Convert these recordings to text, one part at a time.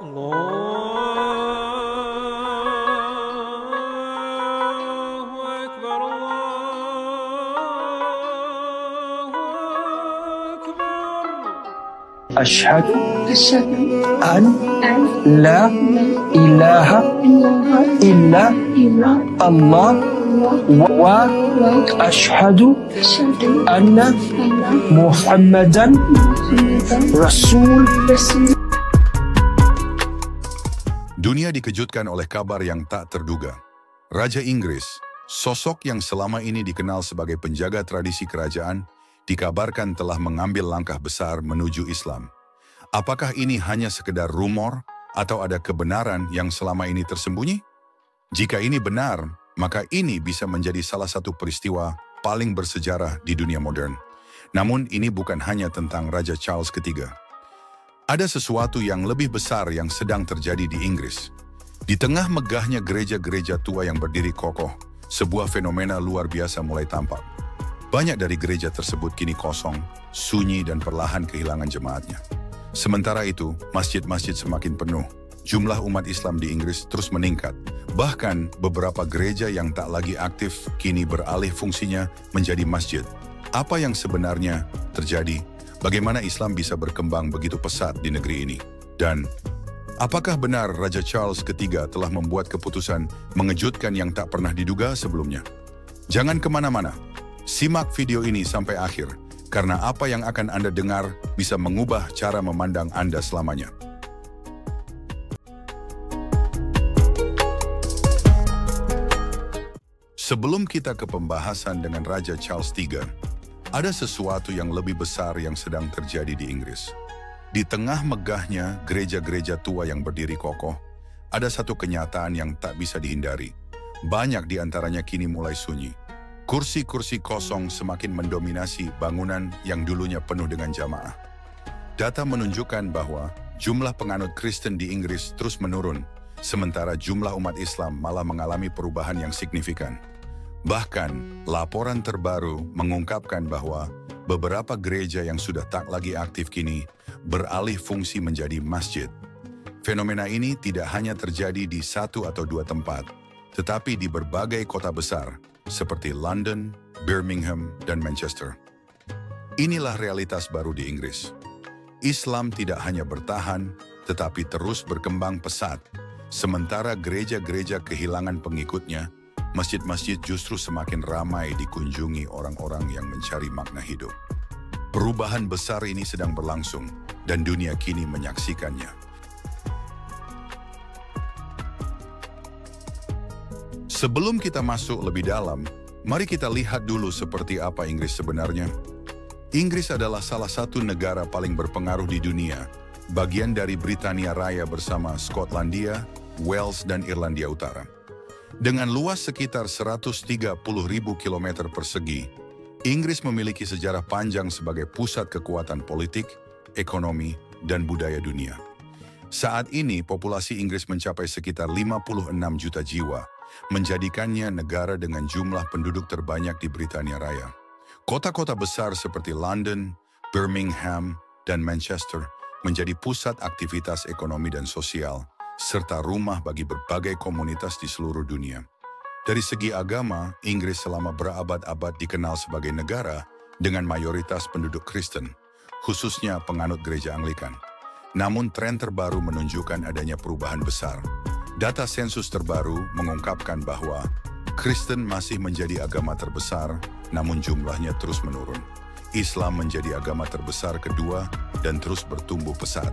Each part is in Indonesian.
الله أكبر الله أكبر. أشهد أشهد أن أن لا إله إلا الله وأشهد أشهد أن أن محمدا محمدا رسول رسول. Dunia dikejutkan oleh kabar yang tak terduga. Raja Inggris, sosok yang selama ini dikenal sebagai penjaga tradisi kerajaan, dikabarkan telah mengambil langkah besar menuju Islam. Apakah ini hanya sekedar rumor atau ada kebenaran yang selama ini tersembunyi? Jika ini benar, maka ini bisa menjadi salah satu peristiwa paling bersejarah di dunia modern. Namun ini bukan hanya tentang Raja Charles III. Ada sesuatu yang lebih besar yang sedang terjadi di Inggris. Di tengah megahnya gereja-gereja tua yang berdiri kokoh, sebuah fenomena luar biasa mulai tampak. Banyak dari gereja tersebut kini kosong, sunyi dan perlahan kehilangan jemaatnya. Sementara itu, masjid-masjid semakin penuh. Jumlah umat Islam di Inggris terus meningkat. Bahkan beberapa gereja yang tak lagi aktif kini beralih fungsinya menjadi masjid. Apa yang sebenarnya terjadi? Bagaimana Islam bisa berkembang begitu pesat di negeri ini? Dan apakah benar Raja Charles III telah membuat keputusan mengejutkan yang tak pernah diduga sebelumnya? Jangan kemana-mana. Simak video ini sampai akhir, karena apa yang akan Anda dengar bisa mengubah cara memandang Anda selamanya. Sebelum kita ke pembahasan dengan Raja Charles III, ada sesuatu yang lebih besar yang sedang terjadi di Inggris. Di tengah megahnya gereja-gereja tua yang berdiri kokoh, ada satu kenyataan yang tak bisa dihindari. Banyak di antaranya kini mulai sunyi. Kursi-kursi kosong semakin mendominasi bangunan yang dulunya penuh dengan jamaah. Data menunjukkan bahwa jumlah penganut Kristen di Inggris terus menurun, sementara jumlah umat Islam malah mengalami perubahan yang signifikan. Bahkan, laporan terbaru mengungkapkan bahwa beberapa gereja yang sudah tak lagi aktif kini beralih fungsi menjadi masjid. Fenomena ini tidak hanya terjadi di satu atau dua tempat, tetapi di berbagai kota besar seperti London, Birmingham, dan Manchester. Inilah realitas baru di Inggris. Islam tidak hanya bertahan, tetapi terus berkembang pesat. Sementara gereja-gereja kehilangan pengikutnya, masjid-masjid justru semakin ramai dikunjungi orang-orang yang mencari makna hidup. Perubahan besar ini sedang berlangsung, dan dunia kini menyaksikannya. Sebelum kita masuk lebih dalam, mari kita lihat dulu seperti apa Inggris sebenarnya. Inggris adalah salah satu negara paling berpengaruh di dunia, bagian dari Britania Raya bersama Skotlandia, Wales, dan Irlandia Utara. Dengan luas sekitar 130.000 km persegi, Inggris memiliki sejarah panjang sebagai pusat kekuatan politik, ekonomi, dan budaya dunia. Saat ini, populasi Inggris mencapai sekitar 56 juta jiwa, menjadikannya negara dengan jumlah penduduk terbanyak di Britania Raya. Kota-kota besar seperti London, Birmingham, dan Manchester menjadi pusat aktivitas ekonomi dan sosial, serta rumah bagi berbagai komunitas di seluruh dunia. Dari segi agama, Inggris selama berabad-abad dikenal sebagai negara dengan mayoritas penduduk Kristen, khususnya penganut gereja Anglikan. Namun tren terbaru menunjukkan adanya perubahan besar. Data sensus terbaru mengungkapkan bahwa Kristen masih menjadi agama terbesar, namun jumlahnya terus menurun. Islam menjadi agama terbesar kedua dan terus bertumbuh pesat.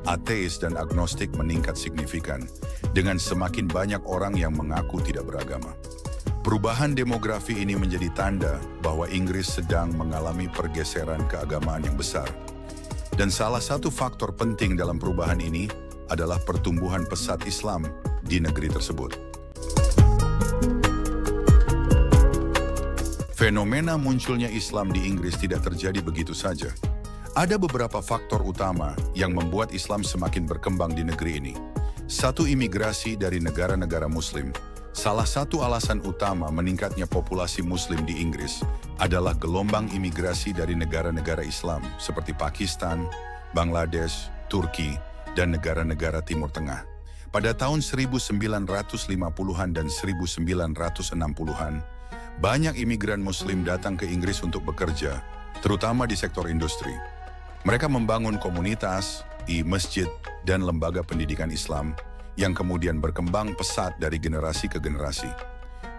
Ateis dan agnostik meningkat signifikan, dengan semakin banyak orang yang mengaku tidak beragama. Perubahan demografi ini menjadi tanda bahwa Inggris sedang mengalami pergeseran keagamaan yang besar. Dan salah satu faktor penting dalam perubahan ini adalah pertumbuhan pesat Islam di negeri tersebut. Fenomena munculnya Islam di Inggris tidak terjadi begitu saja. Ada beberapa faktor utama yang membuat Islam semakin berkembang di negeri ini. Satu, imigrasi dari negara-negara Muslim. Salah satu alasan utama meningkatnya populasi Muslim di Inggris adalah gelombang imigrasi dari negara-negara Islam seperti Pakistan, Bangladesh, Turki, dan negara-negara Timur Tengah. Pada tahun 1950-an dan 1960-an, banyak imigran Muslim datang ke Inggris untuk bekerja, terutama di sektor industri. Mereka membangun komunitas, masjid, dan lembaga pendidikan Islam yang kemudian berkembang pesat dari generasi ke generasi.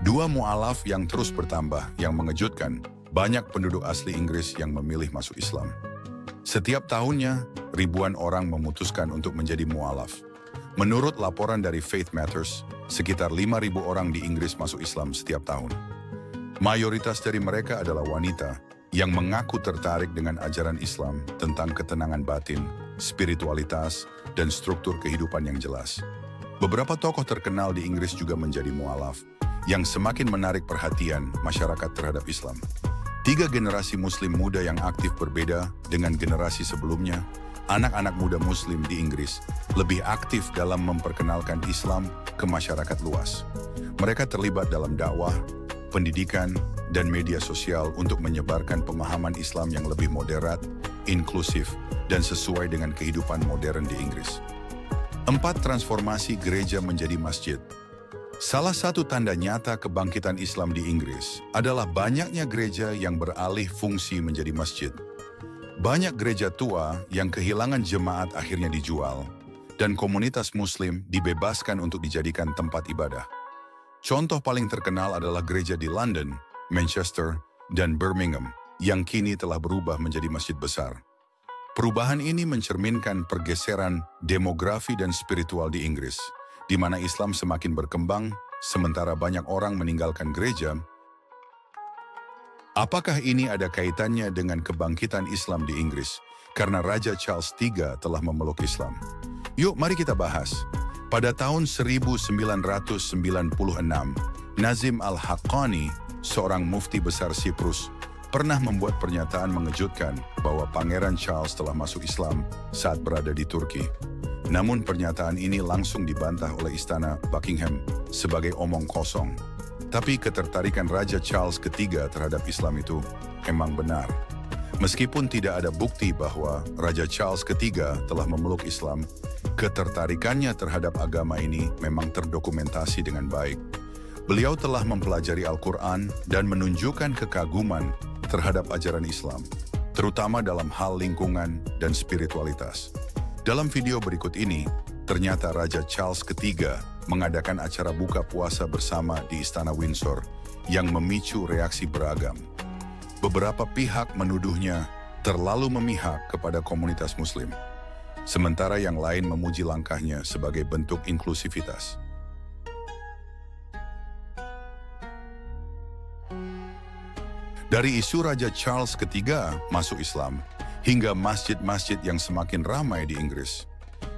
Dua mu'alaf yang terus bertambah yang mengejutkan, banyak penduduk asli Inggris yang memilih masuk Islam. Setiap tahunnya, ribuan orang memutuskan untuk menjadi mu'alaf. Menurut laporan dari Faith Matters, sekitar 5.000 orang di Inggris masuk Islam setiap tahun. Mayoritas dari mereka adalah wanita yang mengaku tertarik dengan ajaran Islam tentang ketenangan batin, spiritualitas, dan struktur kehidupan yang jelas. Beberapa tokoh terkenal di Inggris juga menjadi mu'alaf, yang semakin menarik perhatian masyarakat terhadap Islam. 3 generasi Muslim muda yang aktif berbeda dengan generasi sebelumnya. Anak-anak muda Muslim di Inggris lebih aktif dalam memperkenalkan Islam ke masyarakat luas. Mereka terlibat dalam dakwah, pendidikan, dan media sosial untuk menyebarkan pemahaman Islam yang lebih moderat, inklusif, dan sesuai dengan kehidupan modern di Inggris. 4. Transformasi gereja menjadi masjid. Salah satu tanda nyata kebangkitan Islam di Inggris adalah banyaknya gereja yang beralih fungsi menjadi masjid. Banyak gereja tua yang kehilangan jemaat akhirnya dijual, dan komunitas Muslim dibebaskan untuk dijadikan tempat ibadah. Contoh paling terkenal adalah gereja di London, Manchester, dan Birmingham, yang kini telah berubah menjadi masjid besar. Perubahan ini mencerminkan pergeseran demografi dan spiritual di Inggris, di mana Islam semakin berkembang, sementara banyak orang meninggalkan gereja. Apakah ini ada kaitannya dengan kebangkitan Islam di Inggris karena Raja Charles III telah memeluk Islam? Yuk, mari kita bahas. Pada tahun 1996, Nazim Al-Haqqani, seorang mufti besar Siprus, pernah membuat pernyataan mengejutkan bahwa Pangeran Charles telah masuk Islam saat berada di Turki. Namun pernyataan ini langsung dibantah oleh Istana Buckingham sebagai omong kosong. Tapi ketertarikan Raja Charles III terhadap Islam itu memang benar. Meskipun tidak ada bukti bahwa Raja Charles III telah memeluk Islam, ketertarikannya terhadap agama ini memang terdokumentasi dengan baik. Beliau telah mempelajari Al-Quran dan menunjukkan kekaguman terhadap ajaran Islam, terutama dalam hal lingkungan dan spiritualitas. Dalam video berikut ini, ternyata Raja Charles III mengadakan acara buka puasa bersama di Istana Windsor yang memicu reaksi beragam. Beberapa pihak menuduhnya terlalu memihak kepada komunitas Muslim, sementara yang lain memuji langkahnya sebagai bentuk inklusivitas. Dari isu Raja Charles III masuk Islam hingga masjid-masjid yang semakin ramai di Inggris,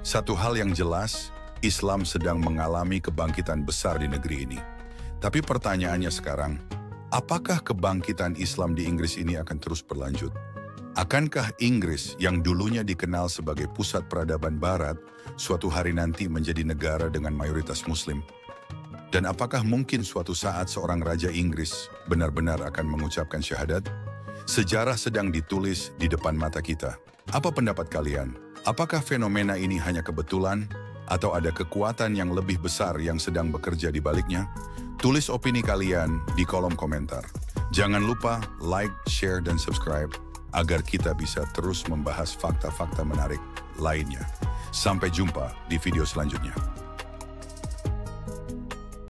satu hal yang jelas, Islam sedang mengalami kebangkitan besar di negeri ini. Tapi pertanyaannya sekarang, apakah kebangkitan Islam di Inggris ini akan terus berlanjut? Akankah Inggris yang dulunya dikenal sebagai pusat peradaban Barat, suatu hari nanti menjadi negara dengan mayoritas Muslim? Dan apakah mungkin suatu saat seorang Raja Inggris benar-benar akan mengucapkan syahadat? Sejarah sedang ditulis di depan mata kita. Apa pendapat kalian? Apakah fenomena ini hanya kebetulan? Atau ada kekuatan yang lebih besar yang sedang bekerja di baliknya? Tulis opini kalian di kolom komentar. Jangan lupa like, share, dan subscribe agar kita bisa terus membahas fakta-fakta menarik lainnya. Sampai jumpa di video selanjutnya.